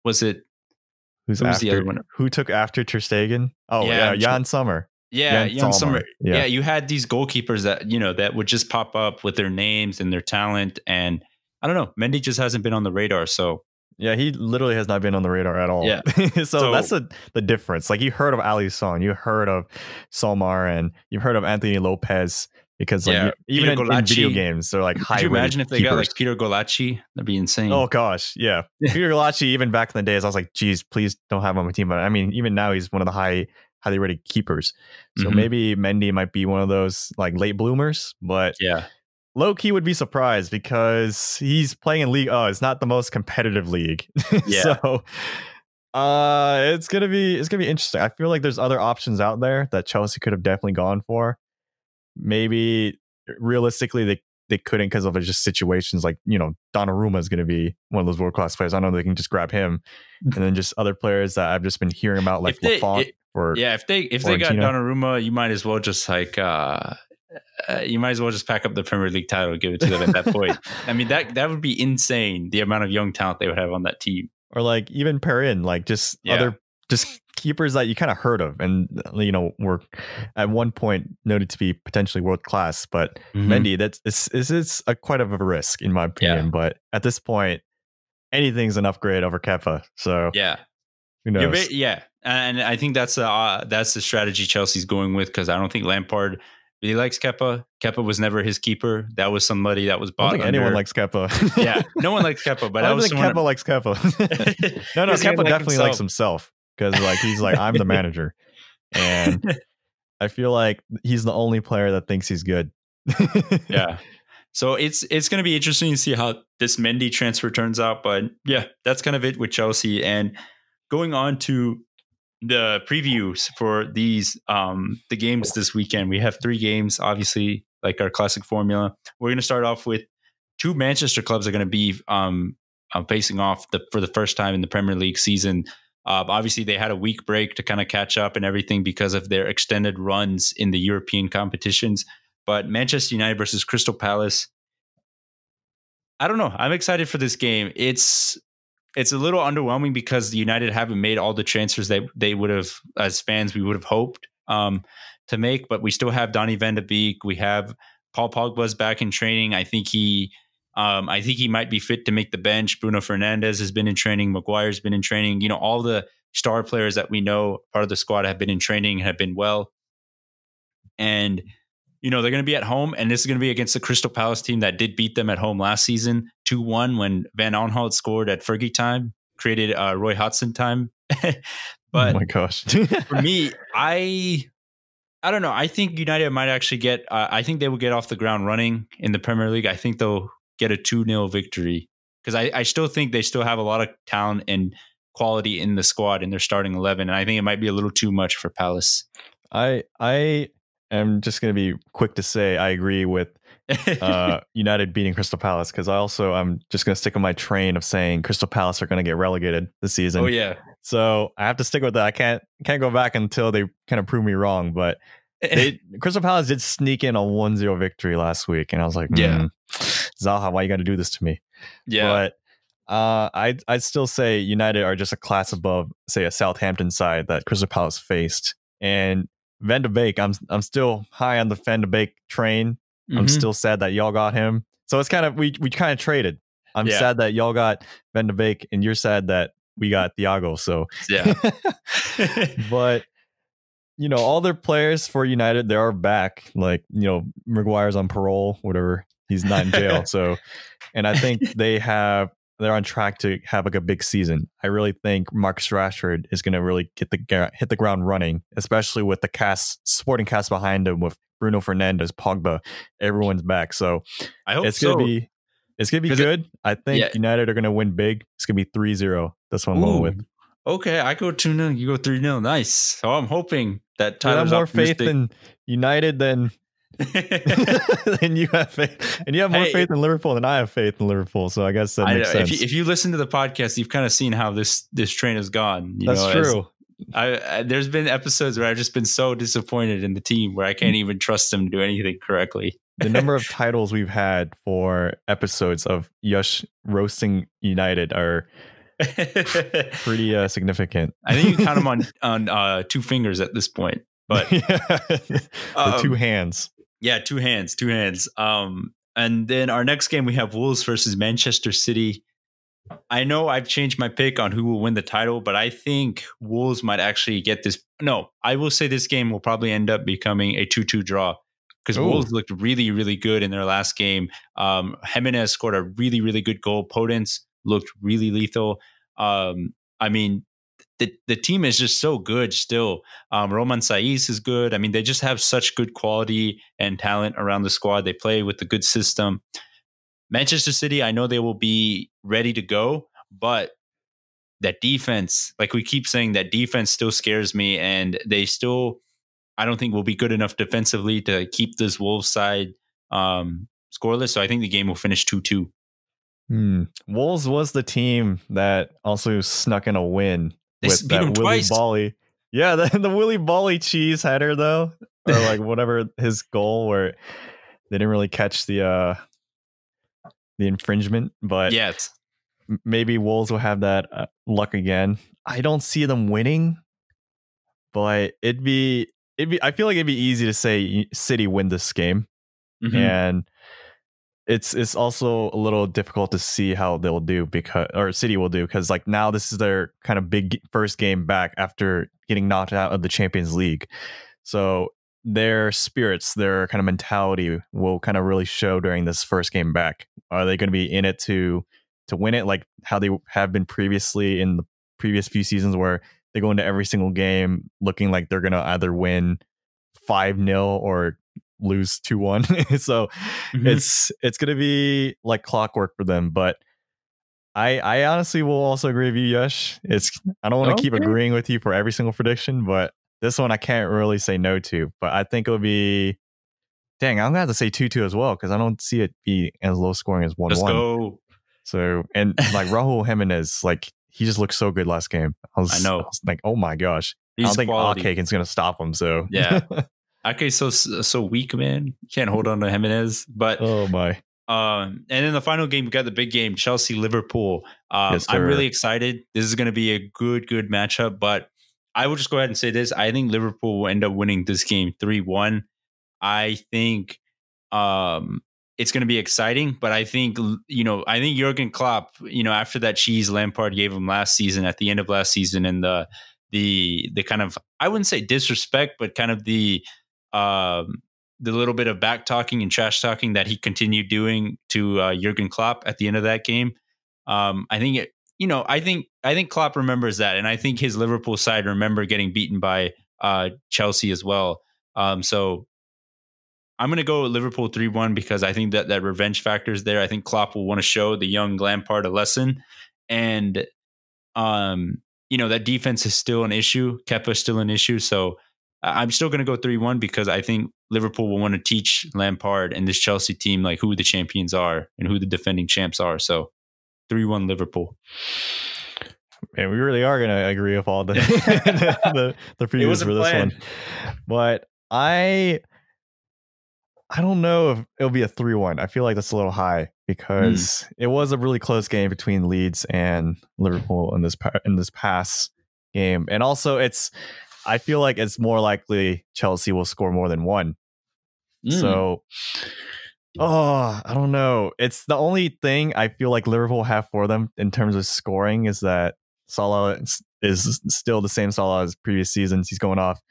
who's the other one? Who took after Ter Stegen? Oh, yeah, Jan Sommer. Yeah, Jan Sommer. Yeah, you had these goalkeepers that, you know, that would just pop up with their names and their talent. And I don't know, Mendy just hasn't been on the radar. So. Yeah, he literally has not been on the radar at all. Yeah. so that's the difference. Like you heard of Alisson, you heard of Solmar, and you've heard of Anthony Lopez because like even in video games, they're like high. Could you imagine if they got like Peter Golacci? That'd be insane. Oh gosh, yeah. Peter Golacci, even back in the days, I was like, geez, please don't have him on my team. But I mean, even now he's one of the highly rated keepers. So maybe Mendy might be one of those like late bloomers, but yeah. Low key would be surprised because he's playing in League. Oh, it's not the most competitive league. Yeah. So it's gonna be interesting. I feel like there's other options out there that Chelsea could have definitely gone for. Maybe realistically they couldn't because of just situations like, you know, Donnarumma is gonna be one of those world class players. I know they can just grab him, and then just other players that I've just been hearing about like Lafont. If they got Donnarumma, you might as well just like. You might as well just pack up the Premier League title and give it to them at that point. I mean, that would be insane, the amount of young talent they would have on that team. Or like even Perrin, like just other just keepers that you kind of heard of and, you know, were at one point noted to be potentially world class. But Mendy, it's a quite of a risk in my opinion. But at this point, anything's an upgrade over Kepa. So who knows? And I think that's the strategy Chelsea's going with because I don't think Lampard really likes Kepa. Kepa was never his keeper. That was somebody that was bought. I don't think anyone likes Kepa. Yeah, no one likes Kepa. But I don't think Kepa likes Kepa. no, Kepa definitely likes himself because like he's like, I'm the manager, and I feel like he's the only player that thinks he's good. Yeah. So it's going to be interesting to see how this Mendy transfer turns out. But yeah, that's kind of it with Chelsea. And going on to the previews for these the games this weekend. We have 3 games, obviously, like our classic formula. We're going to start off with 2 Manchester clubs are going to be facing off for the first time in the Premier League season. Obviously, they had a week break to kind of catch up and everything because of their extended runs in the European competitions. But Manchester United versus Crystal Palace. I don't know. I'm excited for this game. It's a little underwhelming because the United haven't made all the transfers that they would have, as fans, we would have hoped to make. But we still have Donny van de Beek. We have Paul Pogba's back in training. I think he might be fit to make the bench. Bruno Fernandes has been in training. Maguire's been in training. You know, all the star players that we know part of the squad have been in training and have been well. And, they're going to be at home, and this is going to be against the Crystal Palace team that did beat them at home last season, 2-1 when Van Aanholt scored at Fergie time, created Roy Hodgson time. But oh my gosh. for me, I don't know. I think United might actually get, I think they will get off the ground running in the Premier League. I think they'll get a 2-0 victory because I still think they still have a lot of talent and quality in the squad in their starting 11. And I think it might be a little too much for Palace. I am just going to be quick to say I agree with United beating Crystal Palace because I'm just going to stick on my train of saying Crystal Palace are going to get relegated this season. Oh yeah. So I have to stick with that. I can't go back until they kind of prove me wrong. But Crystal Palace did sneak in a 1-0 victory last week, and I was like, Zaha, why you got to do this to me? Yeah. But I'd still say United are just a class above, say, a Southampton side that Crystal Palace faced. And Van de Beek, I'm still high on the Van de Beek train. Mm-hmm. I'm still sad that y'all got him. So it's kind of we kind of traded. I'm sad that y'all got Van de Beek, and you're sad that we got Thiago. So yeah. But all their players for United, they are back. Like, Maguire's on parole, whatever. He's not in jail. So, and I think they're on track to have like a big season. I really think Marcus Rashford is going to really hit the ground running, especially with the supporting cast behind him with Bruno Fernandes, Pogba, everyone's back. So I hope it's going to be good. I think United are going to win big. It's going to be 3-0. That's what I'm going with. Okay, I go 2-0. You go 3-0. Nice. So I'm hoping that Tyler's I have more faith in United than you have faith, and you have more faith in Liverpool than I have faith in Liverpool. So I guess that makes sense. If you listen to the podcast, you've kind of seen how this train has gone. That's true. There's been episodes where I've just been so disappointed in the team where I can't even trust them to do anything correctly. The number of titles we've had for episodes of Yash roasting United are pretty significant. I think you count them on 2 fingers at this point. But the 2 hands. Yeah, 2 hands. And then our next game, we have Wolves versus Manchester City. I know I've changed my pick on who will win the title, but I think Wolves might actually get this. No, I will say this game will probably end up becoming a 2-2 draw because Wolves looked really, really good in their last game. Jimenez scored a really, really good goal. Podence looked really lethal. I mean, the team is just so good still. Roman Saiz is good. I mean, they just have such good quality and talent around the squad. They play with a good system. Manchester City, I know they will be ready to go, but that defense, like we keep saying, that defense still scares me, and they still, I don't think will be good enough defensively to keep this Wolves side scoreless. So I think the game will finish 2-2. Wolves was the team that also snuck in a win. They with beat him Willy twice. Bolly. Yeah, the Willy Bolly cheese header though, or like whatever his goal where they didn't really catch the infringement, but yes, maybe Wolves will have that luck again. I don't see them winning, but it'd be. I feel like it'd be easy to say City win this game, and it's also a little difficult to see how they'll do because City will do because like now this is their kind of big first game back after getting knocked out of the Champions League, so their spirits, their kind of mentality will kind of really show during this first game back. Are they going to be in it to win it like how they have been previously in the previous few seasons where they go into every single game looking like they're going to either win 5-0 or lose 2-1. So it's going to be like clockwork for them. But I honestly will also agree with you, Yash. I don't want to keep agreeing with you for every single prediction, but this one I can't really say no to. But I think it'll be, I'm going to have to say 2-2 as well because I don't see it be as low scoring as 1-1. Let's go. So, and like Raúl Jiménez, like he just looked so good last game. I was like, oh my gosh. I don't think Ake is going to stop him. So yeah. Ake's so weak, man. You can't hold on to Jimenez. But oh my. And in the final game, we got the big game, Chelsea-Liverpool. Yes, I'm really excited. This is going to be a good matchup. But I will just go ahead and say this. I think Liverpool will end up winning this game 3-1. I think it's going to be exciting, but I think Jurgen Klopp, after that cheese Lampard gave him last season, at the end of last season, and the kind of, I wouldn't say disrespect, but kind of the the little bit of back talking and trash talking that he continued doing to Jurgen Klopp at the end of that game. I think it, I think Klopp remembers that, and I think his Liverpool side remember getting beaten by Chelsea as well. So I'm going to go with Liverpool 3-1 because I think that revenge factor is there. I think Klopp will want to show the young Lampard a lesson, and that defense is still an issue. Kepa is still an issue, so I'm still going to go 3-1 because I think Liverpool will want to teach Lampard and this Chelsea team like who the champions are and who the defending champs are. So 3-1 Liverpool. Man, we really are going to agree with all the the previews for this one. But I don't know if it'll be a 3-1. I feel like that's a little high because it was a really close game between Leeds and Liverpool in this past game. And also I feel like it's more likely Chelsea will score more than one. So, I don't know. It's the only thing I feel like Liverpool have for them in terms of scoring is that Salah is still the same Salah as previous seasons. He's going off.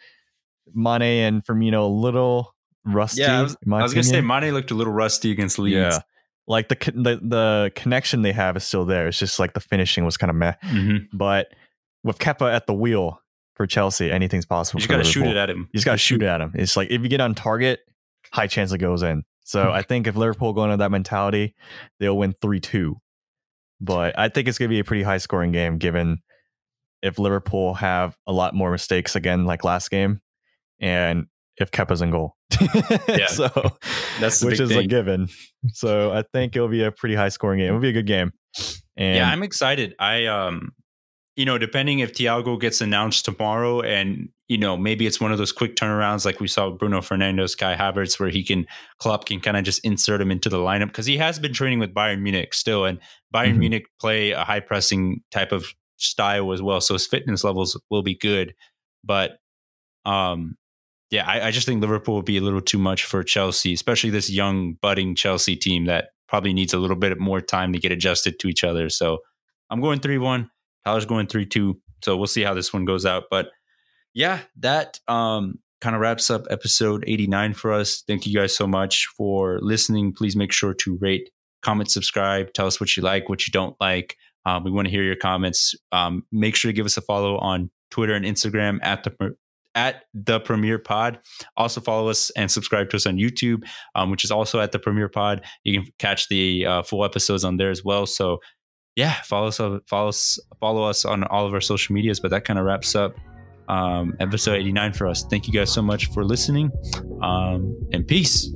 Mane and Firmino a little rusty. Yeah, I was going to say Mane looked a little rusty against Leeds. Yeah. Like the connection they have is still there. It's just like the finishing was kind of meh. But with Kepa at the wheel for Chelsea, anything's possible. You just got to shoot it at him. You just got to shoot it at him. It's like if you get on target, high chance it goes in. So I think if Liverpool go into that mentality, they'll win 3-2. But I think it's going to be a pretty high scoring game given if Liverpool have a lot more mistakes again like last game and if Kepa's in goal. Yeah. So that's which is a given. So I think it'll be a pretty high scoring game. It'll be a good game. And yeah, I'm excited. Depending if Thiago gets announced tomorrow and, maybe it's one of those quick turnarounds like we saw with Bruno Fernandes, Kai Havertz, where Klopp can kind of just insert him into the lineup because he has been training with Bayern Munich still, and Bayern Munich play a high pressing type of style as well. So his fitness levels will be good. But I just think Liverpool will be a little too much for Chelsea, especially this young budding Chelsea team that probably needs a little bit more time to get adjusted to each other. So I'm going 3-1. Tyler's going 3-2. So we'll see how this one goes out. But yeah, that kind of wraps up episode 89 for us. Thank you guys so much for listening. Please make sure to rate, comment, subscribe. Tell us what you like, what you don't like. We want to hear your comments. Make sure to give us a follow on Twitter and Instagram at the Premier Pod. Also follow us and subscribe to us on YouTube, which is also at the Premier Pod. You can catch the full episodes on there as well. So yeah, follow us on all of our social medias. But that kind of wraps up episode 89 for us. Thank you guys so much for listening, and peace.